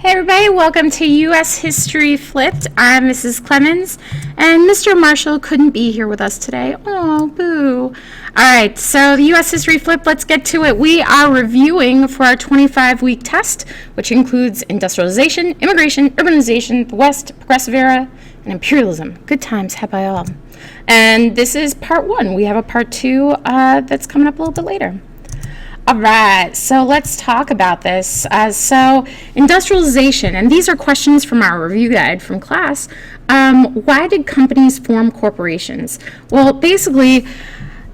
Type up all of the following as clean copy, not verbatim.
Hey everybody, welcome to U.S. History Flipped. I'm Mrs. Clemens, and Mr. Marshall couldn't be here with us today. Oh, boo. Alright, so the U.S. History Flipped, let's get to it. We are reviewing for our 25-week test, which includes industrialization, immigration, urbanization, the West, progressive era, and imperialism. Good times had by all. And this is part one. We have a part two that's coming up a little bit later. All right, so let's talk about this. So industrialization, and these are questions from our review guide from class. Why did companies form corporations? Well, basically,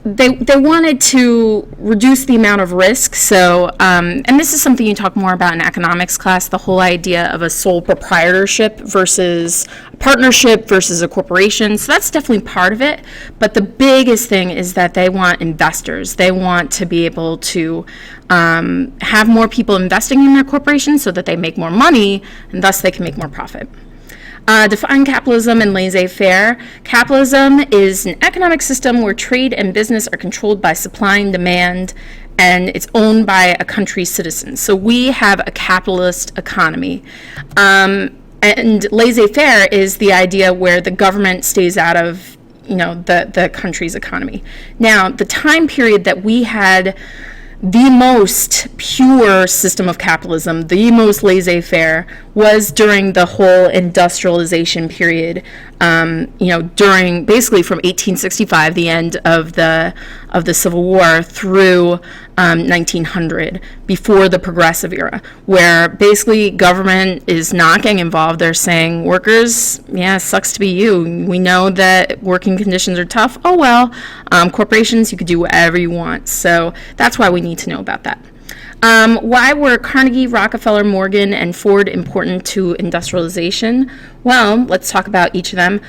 they wanted to reduce the amount of risk. So, and this is something you talk more about in economics class, the whole idea of a sole proprietorship versus a partnership versus a corporation. So that's definitely part of it. But the biggest thing is that they want investors. They want to be able to have more people investing in their corporation so that they make more money and thus they can make more profit. Define capitalism and laissez-faire. Capitalism is an economic system where trade and business are controlled by supply and demand, and it's owned by a country's citizens. So we have a capitalist economy. And laissez-faire is the idea where the government stays out of, the country's economy. Now, the time period that we had the most pure system of capitalism, the most laissez-faire, was during the whole industrialization period, during basically from 1865, the end of the Civil War, through 1900, before the Progressive era, where basically government is not getting involved. They're saying, workers, yeah, it sucks to be you. We know that working conditions are tough. Oh well, corporations, you could do whatever you want. So that's why we need to know about that. Why were Carnegie, Rockefeller, Morgan, and Ford important to industrialization? Well, let's talk about each of them.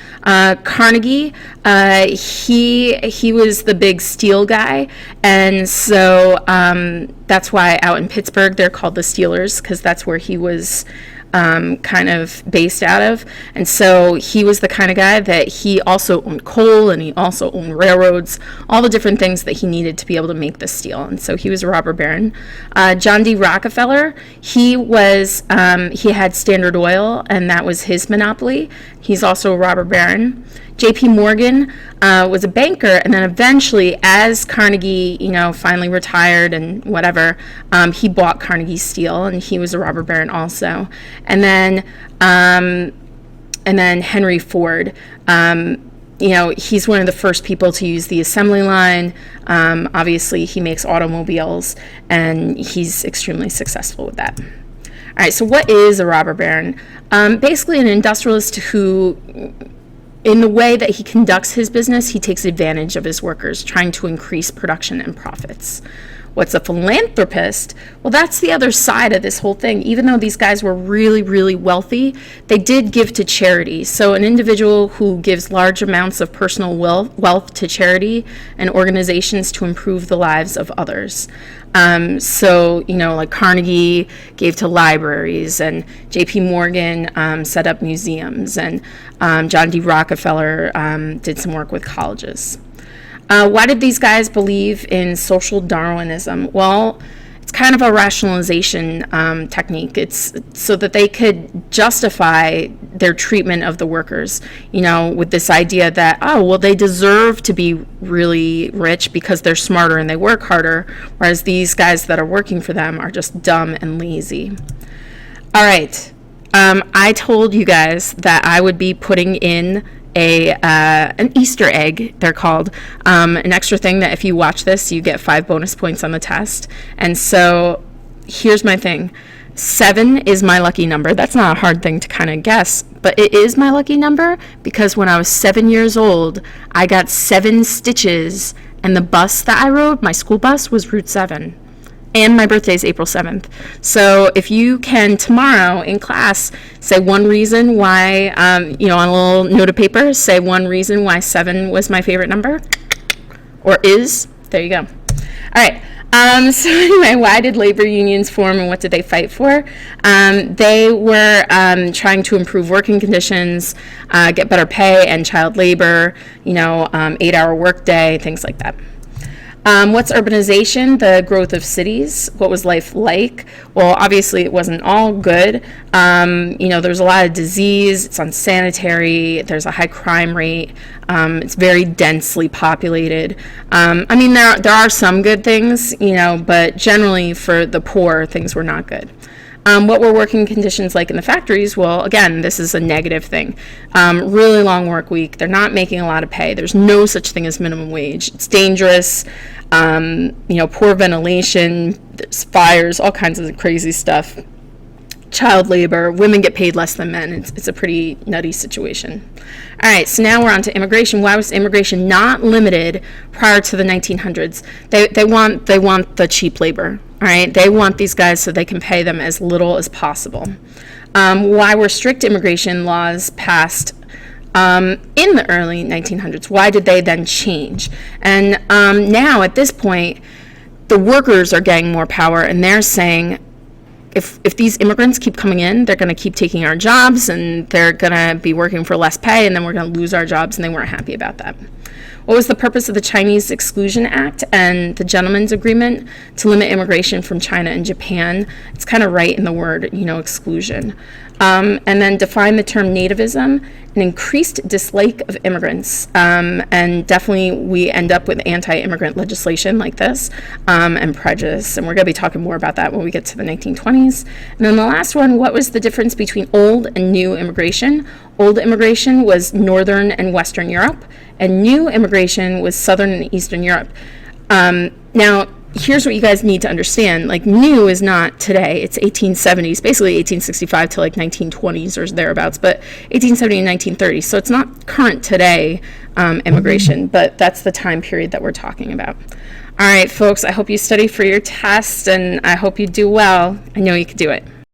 Carnegie, he was the big steel guy, and so that's why out in Pittsburgh they're called the Steelers, because that's where he was kind of based out of. And so he was the kind of guy that he also owned coal, and he also owned railroads, all the different things that he needed to be able to make the steel. And so he was a robber baron. John D. Rockefeller, he had Standard Oil, and that was his monopoly. He's also a robber baron. J.P. Morgan was a banker, and then eventually, as Carnegie, finally retired and whatever, he bought Carnegie Steel, and he was a robber baron also. And then Henry Ford, he's one of the first people to use the assembly line. Obviously, he makes automobiles, and he's extremely successful with that. All right, so what is a robber baron? Basically, an industrialist who, in the way that he conducts his business, he takes advantage of his workers, trying to increase production and profits. What's a philanthropist? Well, that's the other side of this whole thing. Even though these guys were really, really wealthy, they did give to charity. So an individual who gives large amounts of personal wealth to charity and organizations to improve the lives of others. Like Carnegie gave to libraries, and J.P. Morgan set up museums, and John D. Rockefeller did some work with colleges. Why did these guys believe in social Darwinism? Well, it's kind of a rationalization technique. It's so that they could justify their treatment of the workers, with this idea that, they deserve to be really rich because they're smarter and they work harder, whereas these guys that are working for them are just dumb and lazy. All right. I told you guys that I would be putting in an Easter egg, they're called, an extra thing that if you watch this, you get 5 bonus points on the test. And so here's my thing. 7 is my lucky number. That's not a hard thing to kind of guess, but it is my lucky number because when I was 7 years old, I got 7 stitches, and the bus that I rode, my school bus, was Route 7. And my birthday is April 7th. So if you can tomorrow in class say one reason why, on a little note of paper, say one reason why 7 was my favorite number, or is, there you go. All right. So anyway, why did labor unions form and what did they fight for? They were trying to improve working conditions, get better pay and child labor, 8-hour workday, things like that. What's urbanization? The growth of cities. What was life like? Well, obviously it wasn't all good. There's a lot of disease. It's unsanitary. There's a high crime rate. It's very densely populated. There are some good things, but generally for the poor, things were not good. What were working conditions like in the factories? Well, again, this is a negative thing. Really long work week. They're not making a lot of pay. There's no such thing as minimum wage. It's dangerous. Poor ventilation. There's fires, all kinds of crazy stuff. Child labor. Women get paid less than men. It's a pretty nutty situation. All right, so now we're on to immigration. Why was immigration not limited prior to the 1900s? They want the cheap labor. All right, they want these guys so they can pay them as little as possible. Why were strict immigration laws passed in the early 1900s? Why did they then change? And now at this point, the workers are getting more power, and they're saying, if these immigrants keep coming in, they're going to keep taking our jobs, and they're going to be working for less pay, and then we're going to lose our jobs, and they weren't happy about that. What was the purpose of the Chinese Exclusion Act and the Gentleman's Agreement? To limit immigration from China and Japan. It's kind of right in the word, exclusion. And then define the term nativism, an increased dislike of immigrants. And definitely we end up with anti-immigrant legislation like this, and prejudice. And we're going to be talking more about that when we get to the 1920s. And then the last one, what was the difference between old and new immigration? Old immigration was Northern and Western Europe, and new immigration was Southern and Eastern Europe. Now, here's what you guys need to understand. Like, new is not today. It's 1870s, basically 1865 to like 1920s or thereabouts, but 1870 and 1930. So it's not current today immigration, but that's the time period that we're talking about. All right, folks, I hope you study for your test, and I hope you do well. I know you can do it.